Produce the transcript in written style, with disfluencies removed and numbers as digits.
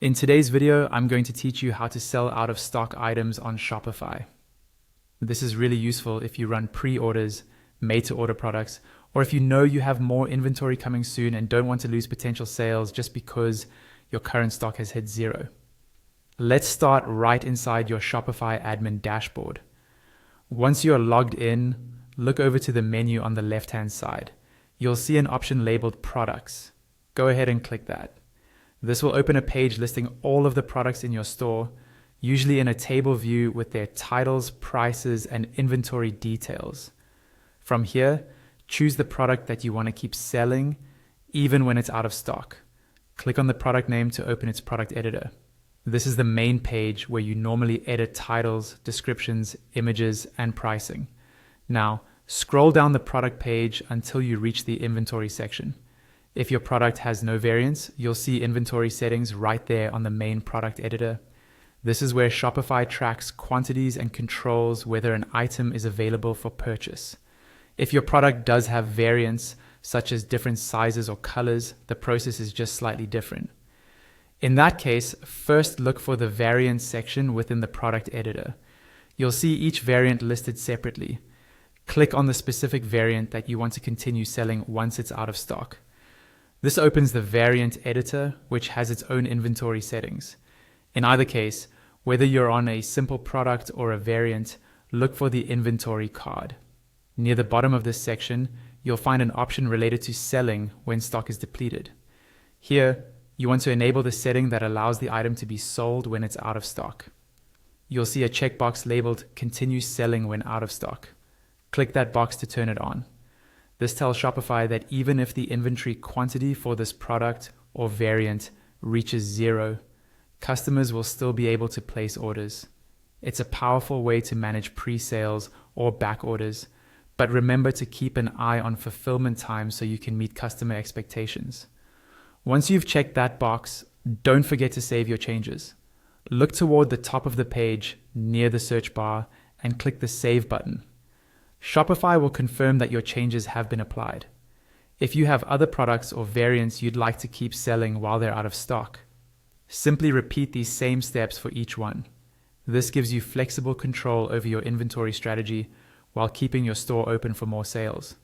In today's video, I'm going to teach you how to sell out of stock items on Shopify. This is really useful if you run pre-orders, made-to-order products, or if you know you have more inventory coming soon and don't want to lose potential sales just because your current stock has hit zero. Let's start right inside your Shopify admin dashboard. Once you're logged in, look over to the menu on the left-hand side. You'll see an option labeled Products. Go ahead and click that. This will open a page listing all of the products in your store, usually in a table view with their titles, prices, and inventory details. From here, choose the product that you want to keep selling, even when it's out of stock. Click on the product name to open its product editor. This is the main page where you normally edit titles, descriptions, images, and pricing. Now, scroll down the product page until you reach the inventory section. If your product has no variants, you'll see inventory settings right there on the main product editor. This is where Shopify tracks quantities and controls whether an item is available for purchase. If your product does have variants, such as different sizes or colors, the process is just slightly different. In that case, first look for the variants section within the product editor. You'll see each variant listed separately. Click on the specific variant that you want to continue selling once it's out of stock. This opens the variant editor, which has its own inventory settings. In either case, whether you're on a simple product or a variant, look for the inventory card. Near the bottom of this section, you'll find an option related to selling when stock is depleted. Here, you want to enable the setting that allows the item to be sold when it's out of stock. You'll see a checkbox labeled Continue Selling when out of stock. Click that box to turn it on. This tells Shopify that even if the inventory quantity for this product or variant reaches zero, customers will still be able to place orders. It's a powerful way to manage pre-sales or back orders, but remember to keep an eye on fulfillment time so you can meet customer expectations. Once you've checked that box, don't forget to save your changes. Look toward the top of the page near the search bar and click the Save button. Shopify will confirm that your changes have been applied. If you have other products or variants you'd like to keep selling while they're out of stock, simply repeat these same steps for each one. This gives you flexible control over your inventory strategy while keeping your store open for more sales.